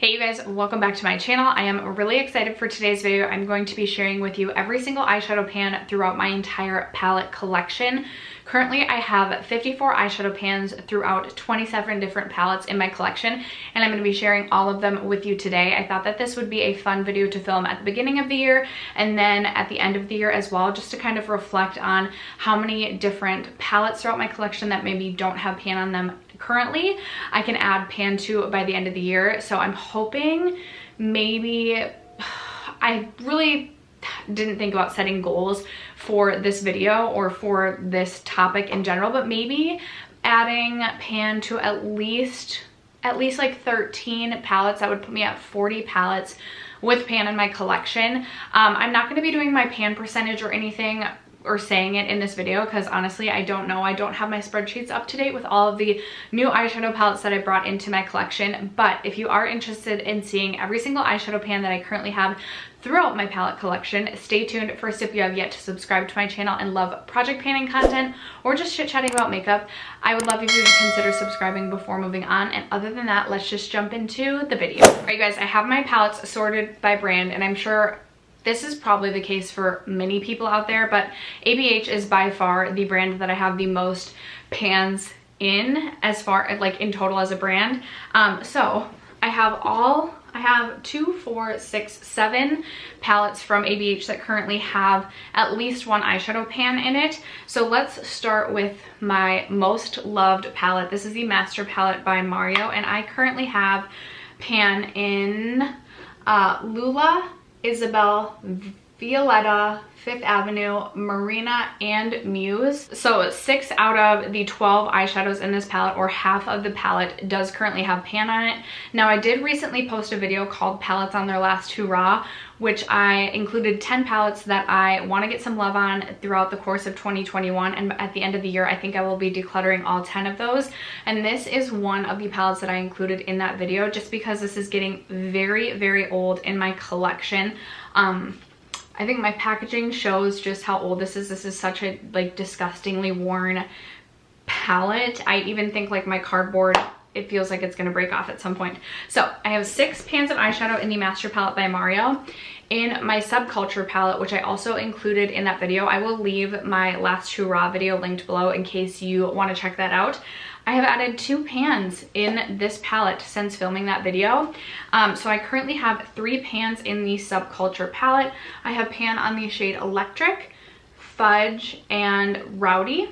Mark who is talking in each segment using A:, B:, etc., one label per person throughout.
A: Hey you guys, welcome back to my channel. I am really excited for today's video. I'm going to be sharing with you every single eyeshadow pan throughout my entire palette collection. Currently, I have 54 eyeshadow pans throughout 27 different palettes in my collection, and I'm going to be sharing all of them with you today. I thought that this would be a fun video to film at the beginning of the year and then at the end of the year as well, just to kind of reflect on how many different palettes throughout my collection that maybe don't have pan on them currently I can add pan to by the end of the year. So I'm hoping maybe, I really didn't think about setting goals for this video or for this topic in general, but maybe adding pan to at least like 13 palettes. That would put me at 40 palettes with pan in my collection. I'm not going to be doing my pan percentage or anything or saying it in this video because honestly I don't know. I don't have my spreadsheets up to date with all of the new eyeshadow palettes that I brought into my collection, but if you are interested in seeing every single eyeshadow pan that I currently have throughout my palette collection, stay tuned. First, if you have yet to subscribe to my channel and love project panning content or just chit-chatting about makeup, I would love if you to consider subscribing before moving on. And other than that, let's just jump into the video. All right guys, I have my palettes sorted by brand, and I'm sure this is probably the case for many people out there, but ABH is by far the brand that I have the most pans in, as far as like in total as a brand. So I have 2, 4, 6, 7 palettes from ABH that currently have at least one eyeshadow pan in it. So let's start with my most loved palette. This is the Master Palette by Mario, and I currently have pan in Lula, Isabel, Violetta, Fifth Avenue, Marina, and Muse. So 6 out of the 12 eyeshadows in this palette, or half of the palette, does currently have pan on it. Now I did recently post a video called Palettes on Their Last Hoorah, which I included 10 palettes that I want to get some love on throughout the course of 2021, and at the end of the year I think I will be decluttering all 10 of those, and this is one of the palettes that I included in that video just because this is getting very old in my collection. I think my packaging shows just how old this is. This is such a like disgustingly worn palette. I even think like my cardboard, it feels like it's gonna break off at some point. So I have 6 pans of eyeshadow in the Master Palette by Mario. In my Subculture palette, which I also included in that video, I will leave my Last Hoorah video linked below in case you want to check that out. I have added 2 pans in this palette since filming that video. So I currently have 3 pans in the Subculture palette. I have pan on the shade Electric, Fudge, and Rowdy.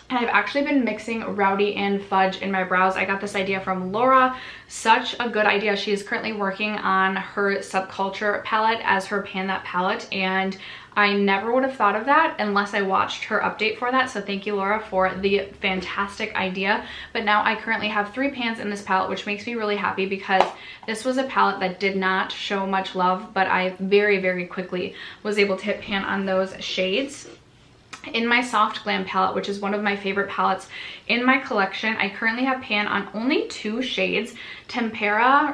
A: And I've actually been mixing Rowdy and Fudge in my brows. I got this idea from Laura. Such a good idea. She is currently working on her Subculture palette as her pan that palette, and I never would have thought of that unless I watched her update for that. So thank you, Laura, for the fantastic idea. But now I currently have 3 pans in this palette, which makes me really happy because this was a palette that did not show much love, but I very quickly was able to hit pan on those shades. In my Soft Glam palette, which is one of my favorite palettes in my collection, I currently have pan on only 2 shades, Tempera,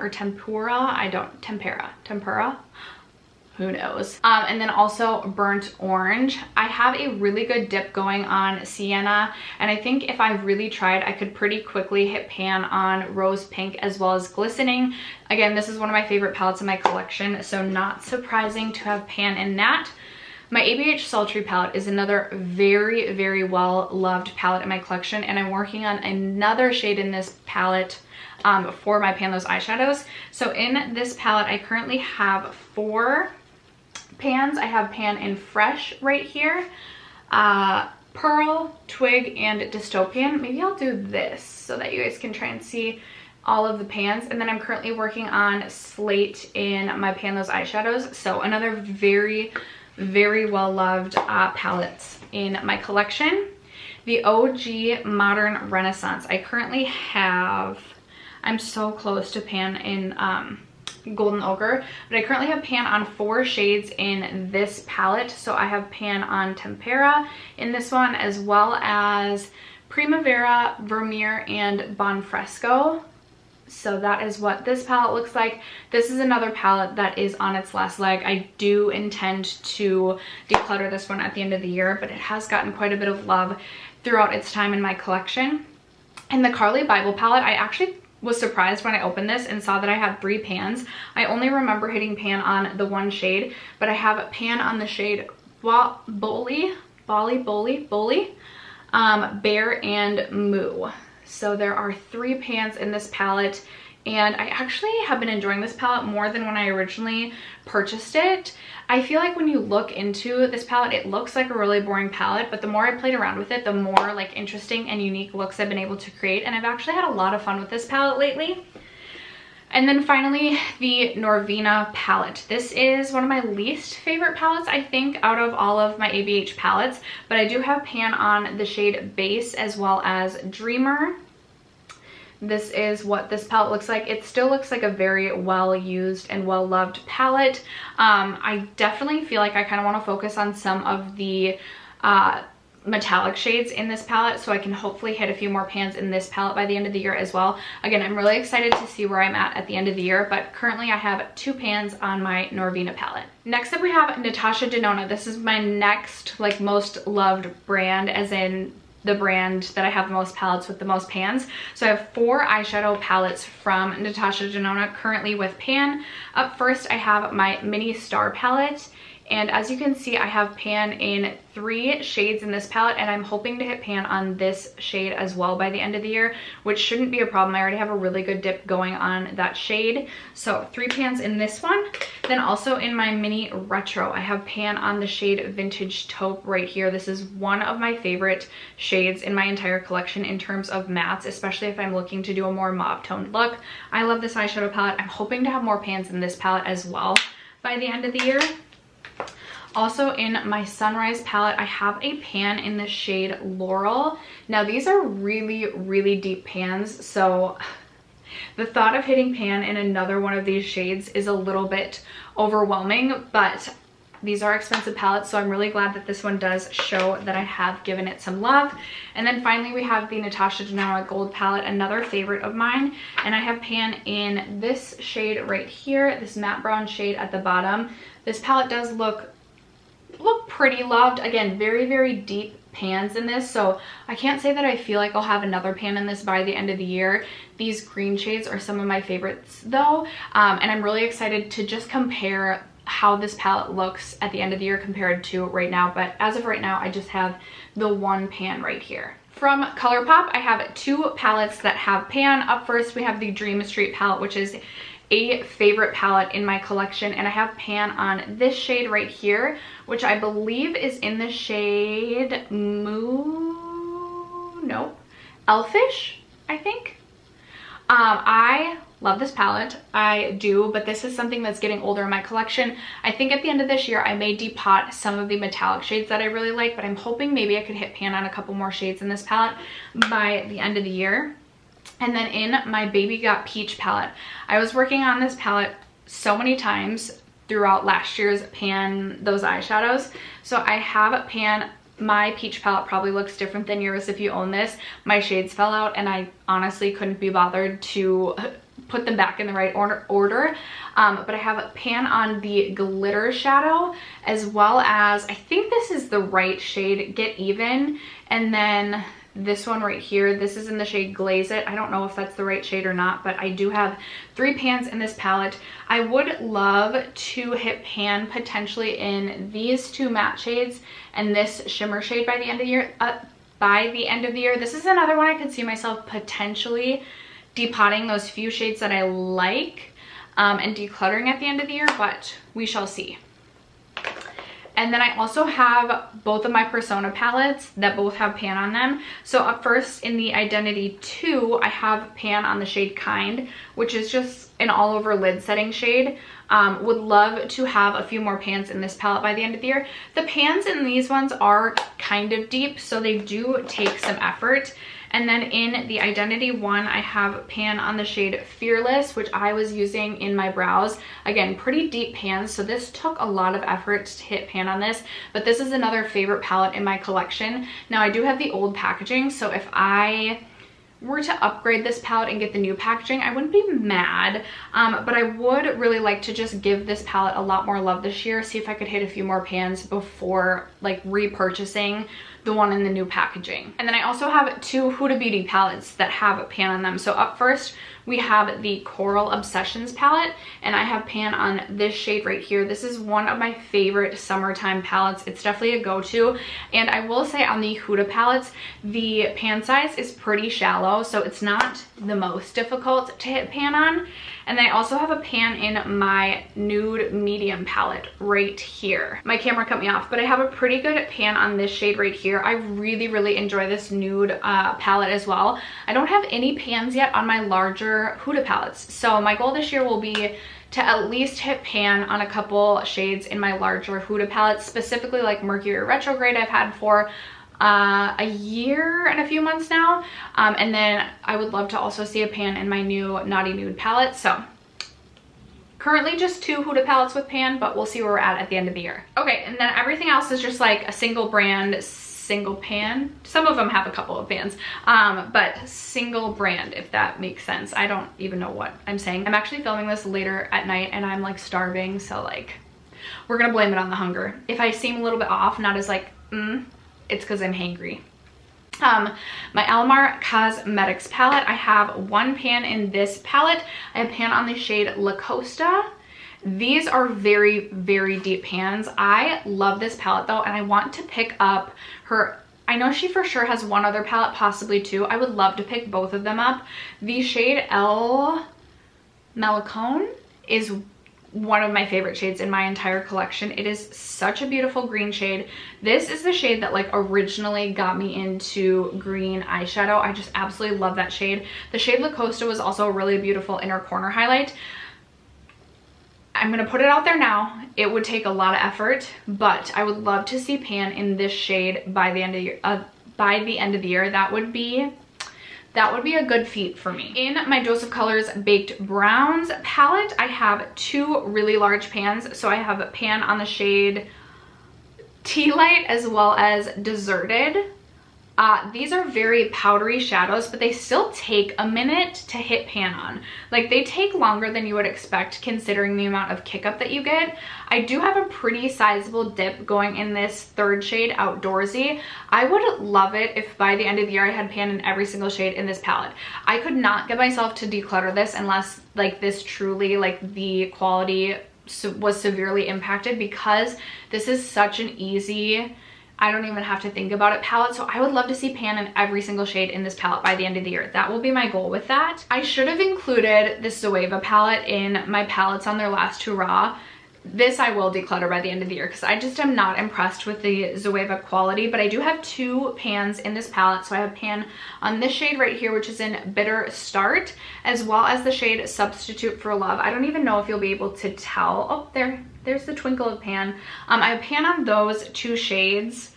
A: who knows, and then also Burnt Orange. I have a really good dip going on Sienna, and I think if I really tried, I could pretty quickly hit pan on Rose Pink as well as Glistening. Again, this is one of my favorite palettes in my collection, so not surprising to have pan in that. My ABH Sultry palette is another very well loved palette in my collection, and I'm working on another shade in this palette for my Pan Those eyeshadows. So in this palette, I currently have 4 pans. I have pan in Fresh right here, Pearl, Twig, and Dystopian. Maybe I'll do this so that you guys can try and see all of the pans. And then I'm currently working on Slate in my Pan Those eyeshadows. So another very well loved palettes in my collection. The OG Modern Renaissance. I currently have, I'm so close to pan in Golden Ochre, but I currently have pan on 4 shades in this palette. So I have pan on Tempera in this one, as well as Primavera, Vermeer, and Bonfresco. So that is what this palette looks like. This is another palette that is on its last leg. I do intend to declutter this one at the end of the year, but it has gotten quite a bit of love throughout its time in my collection. In the Carly Bible palette, I actually was surprised when I opened this and saw that I had 3 pans. I only remember hitting pan on the one shade, but I have a pan on the shade Bolly, Bear and Moo. So there are 3 pans in this palette, and I actually have been enjoying this palette more than when I originally purchased it. I feel like when you look into this palette, it looks like a really boring palette, but the more I played around with it, the more like interesting and unique looks I've been able to create, and I've actually had a lot of fun with this palette lately. And then finally, the Norvina palette. This is one of my least favorite palettes, I think, out of all of my ABH palettes, but I do have pan on the shade Base as well as Dreamer. This is what this palette looks like. It still looks like a very well used and well loved palette. I definitely feel like I kind of want to focus on some of the metallic shades in this palette, so I can hopefully hit a few more pans in this palette by the end of the year as well. Again, I'm really excited to see where I'm at the end of the year, but currently I have 2 pans on my Norvina palette. Next up we have Natasha Denona. This is my next like most loved brand, as in the brand that I have the most palettes with the most pans. So I have 4 eyeshadow palettes from Natasha Denona currently with pan. Up first I have my Mini Star palette, and as you can see I have pan in 3 shades in this palette, and I'm hoping to hit pan on this shade as well by the end of the year, which shouldn't be a problem. I already have a really good dip going on that shade. So 3 pans in this one. Then also in my Mini Retro, I have pan on the shade Vintage Taupe right here. This is one of my favorite shades in my entire collection in terms of mattes, especially if I'm looking to do a more mauve toned look. I love this eyeshadow palette. I'm hoping to have more pans in this palette as well by the end of the year. Also in my Sunrise palette, I have a pan in the shade Laurel. Now these are really, really deep pans, so the thought of hitting pan in another one of these shades is a little bit overwhelming, but these are expensive palettes, so I'm really glad that this one does show that I have given it some love. And then finally we have the Natasha Denona Gold palette, another favorite of mine, and I have pan in this shade right here, this matte brown shade at the bottom. This palette does look pretty loved. Again, very, very deep pans in this, so I can't say that I feel like I'll have another pan in this by the end of the year. These green shades are some of my favorites though, and I'm really excited to just compare how this palette looks at the end of the year compared to right now, but as of right now I just have the 1 pan right here. From Colourpop, I have 2 palettes that have pan. Up first we have the Dream Street palette, which is a favorite palette in my collection, and I have pan on this shade right here, which I believe is in the shade Elfish, I think. I love this palette, I do, but this is something that's getting older in my collection. I think at the end of this year I may depot some of the metallic shades that I really like, but I'm hoping maybe I could hit pan on a couple more shades in this palette by the end of the year. And then in my Baby Got Peach palette, I was working on this palette so many times throughout last year's pan those eyeshadows. So I have pan. My peach palette probably looks different than yours if you own this. My shades fell out and I honestly couldn't be bothered to put them back in the right order. But I have a pan on the glitter shadow, as well as, I think this is the right shade, Get Even, and then this one right here, this is in the shade Glaze It. I don't know if that's the right shade or not, but I do have 3 pans in this palette. I would love to hit pan potentially in these 2 matte shades and this shimmer shade by the end of the year. This is another one I could see myself potentially depotting those few shades that I like and decluttering at the end of the year, but we shall see. And then I also have both of my Persona palettes that both have pan on them. So up first in the Identity 2, I have pan on the shade Kind, which is just an all over lid setting shade. Would love to have a few more pans in this palette by the end of the year. The pans in these ones are kind of deep, so they do take some effort. And then in the Identity 1, I have pan on the shade Fearless, which I was using in my brows. Again, pretty deep pans, so this took a lot of effort to hit pan on this, but this is another favorite palette in my collection. Now, I do have the old packaging, so if I were to upgrade this palette and get the new packaging, I wouldn't be mad, but I would really like to just give this palette a lot more love this year, see if I could hit a few more pans before like repurchasing the one in the new packaging. And then I also have two Huda Beauty palettes that have a pan on them. So up first, we have the Coral Obsessions palette, and I have pan on this shade right here. This is one of my favorite summertime palettes. It's definitely a go-to. And I will say on the Huda palettes, the pan size is pretty shallow, so it's not the most difficult to hit pan on. And then I also have a pan in my nude medium palette right here. My camera cut me off, but I have a pretty good pan on this shade right here. I really, really enjoy this nude palette as well. I don't have any pans yet on my larger Huda palettes. So my goal this year will be to at least hit pan on a couple shades in my larger Huda palettes, specifically like Mercury Retrograde I've had for a year and a few months now, and then I would love to also see a pan in my new Naughty Nude palette. So currently just two Huda palettes with pan, but we'll see where we're at the end of the year. Okay, and then everything else is just like a single brand, single pan. Some of them have a couple of pans, but single brand, if that makes sense. I don't even know what I'm saying. I'm actually filming this later at night and I'm like starving, so like we're gonna blame it on the hunger. If I seem a little bit off, not as like it's because I'm hangry. My Elmar Cosmetics palette, I have one pan in this palette. I have pan on the shade La Costa. These are very, very deep pans. I love this palette though, and I want to pick up her, I know she for sure has one other palette, possibly two. I would love to pick both of them up. The shade El Malecon is one of my favorite shades in my entire collection. It is such a beautiful green shade. This is the shade that like originally got me into green eyeshadow. I just absolutely love that shade. The shade La Costa was also a really beautiful inner corner highlight. I'm gonna put it out there now. It would take a lot of effort, but I would love to see pan in this shade by the end of the year. That would be a good feat for me. In my Dose of Colors Baked Browns palette, I have two really large pans. So I have a pan on the shade Tea Light as well as Deserted. These are very powdery shadows, but they still take a minute to hit pan on. Like they take longer than you would expect considering the amount of kick up that you get. I do have a pretty sizable dip going in this third shade, Outdoorsy. I would love it if by the end of the year I had pan in every single shade in this palette. I could not get myself to declutter this unless like this truly, like the quality was severely impacted, because this is such an easy, I don't even have to think about it palette. So I would love to see pan in every single shade in this palette by the end of the year. That will be my goal with that. I should have included this Zoeva palette in my palettes on their Last Hoorah. This I will declutter by the end of the year because I just am not impressed with the Zoeva quality, but I do have two pans in this palette. So I have pan on this shade right here, which is in Bitter Start, as well as the shade Substitute for Love. I don't even know if you'll be able to tell. Oh, there's the twinkle of pan. I have pan on those two shades.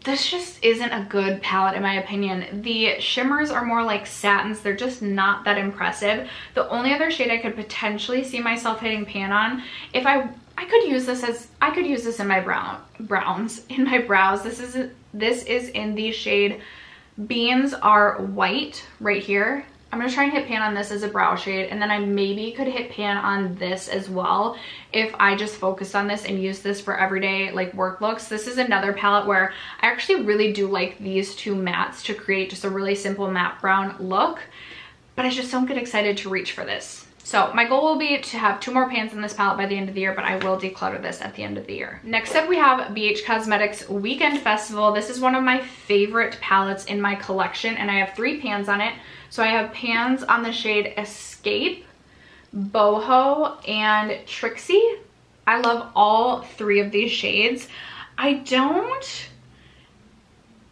A: This just isn't a good palette in my opinion. The shimmers are more like satins. They're just not that impressive. The only other shade I could potentially see myself hitting pan on, if I could use this in my browns, in my brows. This is in the shade Beans Are White right here. I'm gonna try and hit pan on this as a brow shade, and then I maybe could hit pan on this as well if I just focus on this and use this for everyday like work looks. This is another palette where I actually really do like these two mattes to create just a really simple matte brown look, but I just don't get excited to reach for this. So my goal will be to have two more pans in this palette by the end of the year, but I will declutter this at the end of the year. Next up, we have BH Cosmetics Weekend Festival. This is one of my favorite palettes in my collection, and I have three pans on it. So I have pans on the shade Escape, Boho, and Trixie. I love all three of these shades. I don't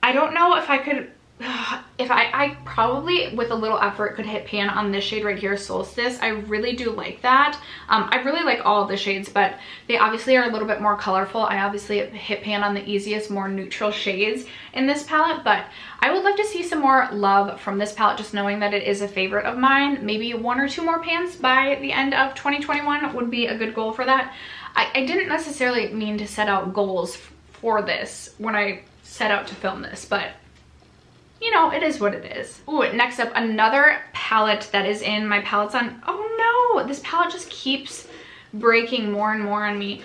A: know if I could, I probably with a little effort could hit pan on this shade right here, Solstice. I really do like that. I really like all of the shades, but they obviously are a little bit more colorful. I obviously hit pan on the easiest, more neutral shades in this palette, but I would love to see some more love from this palette, just knowing that it is a favorite of mine. Maybe one or two more pans by the end of 2021 would be a good goal for that. I didn't necessarily mean to set out goals for this when I set out to film this, but you know, it is what it is. Ooh, next up, another palette that is in my palettes on, oh no, this palette just keeps breaking more and more on me.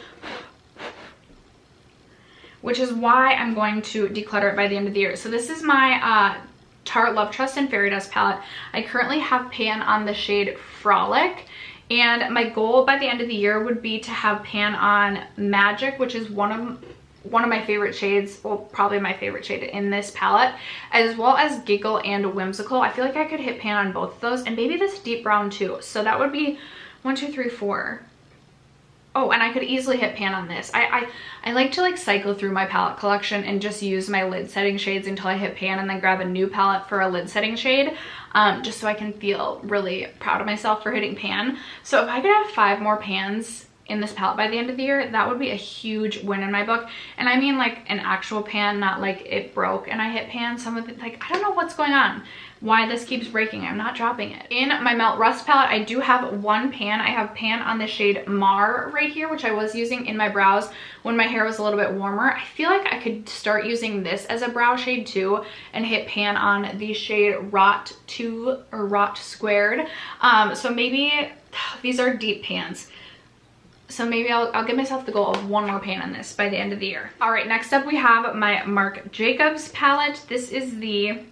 A: which is why I'm going to declutter it by the end of the year. So this is my Tarte Love, Trust, and Fairy Dust palette. I currently have pan on the shade Frolic, and my goal by the end of the year would be to have pan on Magic, which is one of my favorite shades, well, probably my favorite shade in this palette, as well as Giggle and Whimsical. I feel like I could hit pan on both of those, and maybe this deep brown too. So that would be 1, 2, 3, 4. Oh, and I could easily hit pan on this. I like to like cycle through my palette collection and just use my lid setting shades until I hit pan, and then grab a new palette for a lid setting shade, just so I can feel really proud of myself for hitting pan. So if I could have 5 more pans in this palette by the end of the year, that would be a huge win in my book. And I mean like an actual pan, not like it broke and I hit pan. Some of it, like, I don't know what's going on, why this keeps breaking. I'm not dropping it. In my Melt Rust palette, I do have 1 pan. I have pan on the shade Mar right here, which I was using in my brows when my hair was a little bit warmer. I feel like I could start using this as a brow shade too and hit pan on the shade Rot 2 or Rot Squared. So maybe these are deep pans. So maybe I'll give myself the goal of 1 more pan on this by the end of the year. All right, next up we have my Marc Jacobs palette. This is the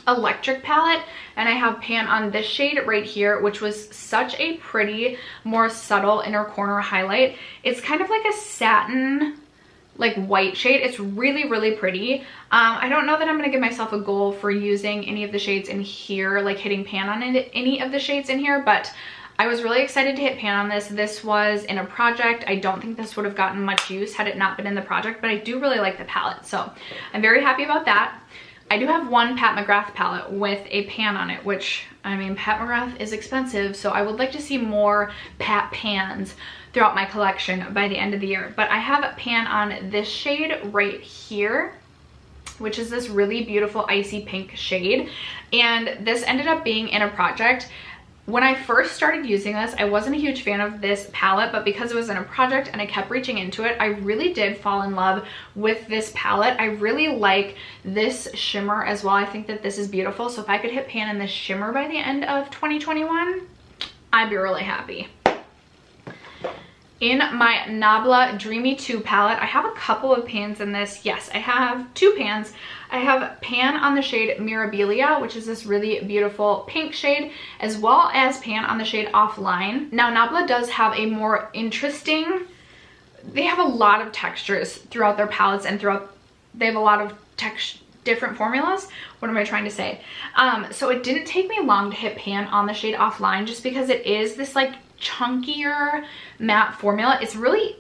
A: Electric palette, and I have pan on this shade right here, which was such a pretty, more subtle inner corner highlight. It's kind of like a satin, like white shade. It's really, really pretty. I don't know that I'm gonna give myself a goal for using any of the shades in here, like hitting pan on any of the shades in here, but I was really excited to hit pan on this. This was in a project. I don't think this would have gotten much use had it not been in the project, but I do really like the palette, so I'm very happy about that. I do have 1 Pat McGrath palette with a pan on it, which, I mean, Pat McGrath is expensive, so I would like to see more Pat pans throughout my collection by the end of the year. But I have a pan on this shade right here, which is this really beautiful icy pink shade, and this ended up being in a project. When I first started using this, I wasn't a huge fan of this palette, but because it was in a project and I kept reaching into it, I really did fall in love with this palette. I really like this shimmer as well. I think that this is beautiful. So if I could hit pan in this shimmer by the end of 2021, I'd be really happy. In my Nabla Dreamy 2 palette, I have a couple of pans in this. Yes, I have 2 pans. I have pan on the shade Mirabilia, which is this really beautiful pink shade, as well as pan on the shade Offline. Now, Nabla does have a more interesting, they have a lot of textures throughout their palettes, and they have a lot of different formulas. What am I trying to say? So it didn't take me long to hit pan on the shade Offline, just because it is this like chunkier matte formula. It's really,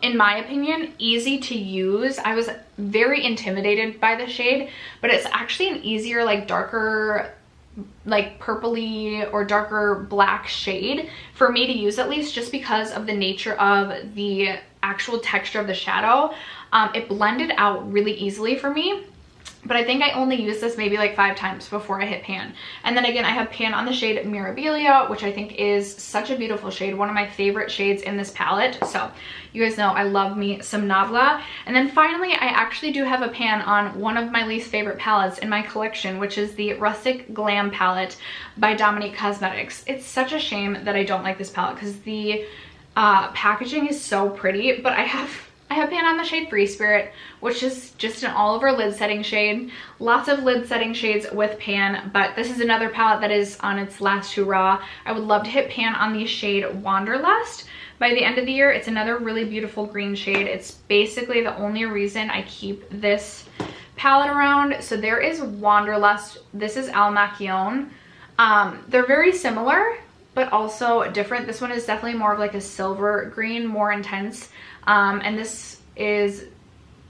A: in my opinion, easy to use. I was very intimidated by the shade, but it's actually an easier, like darker, like purpley or darker black shade for me to use, at least, just because of the nature of the actual texture of the shadow. It blended out really easily for me. But I think I only used this maybe like 5 times before I hit pan. And then again, I have pan on the shade Mirabilia, which I think is such a beautiful shade, one of my favorite shades in this palette. So you guys know I love me some Nabla. And then finally, I actually do have a pan on one of my least favorite palettes in my collection, which is the Rustic Glam palette by Dominique Cosmetics. It's such a shame that I don't like this palette because the packaging is so pretty, but I have pan on the shade Free Spirit, which is just an all-over lid setting shade. Lots of lid setting shades with pan, but this is another palette that is on its Last Hoorah. I would love to hit pan on the shade Wanderlust by the end of the year. It's another really beautiful green shade. It's basically the only reason I keep this palette around. So there is Wanderlust. This is Al Maquion. They're very similar, but also different. This one is definitely more of like a silver green, more intense. And this is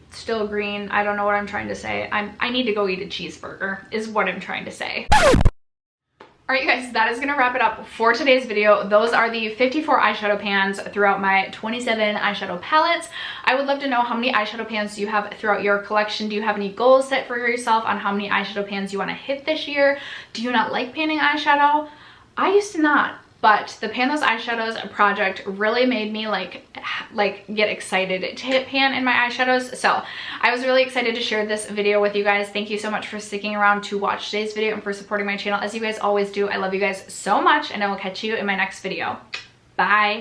A: still green. I don't know what I'm trying to say. I need to go eat a cheeseburger is what I'm trying to say. All right, you guys, that is gonna wrap it up for today's video. Those are the 54 eyeshadow pans throughout my 27 eyeshadow palettes. I would love to know how many eyeshadow pans you have throughout your collection. Do you have any goals set for yourself on how many eyeshadow pans you wanna hit this year? Do you not like panning eyeshadow? I used to not. But the Pan Those Eyeshadows project really made me like get excited to hit pan in my eyeshadows. So I was really excited to share this video with you guys. Thank you so much for sticking around to watch today's video and for supporting my channel as you guys always do. I love you guys so much, and I will catch you in my next video. Bye.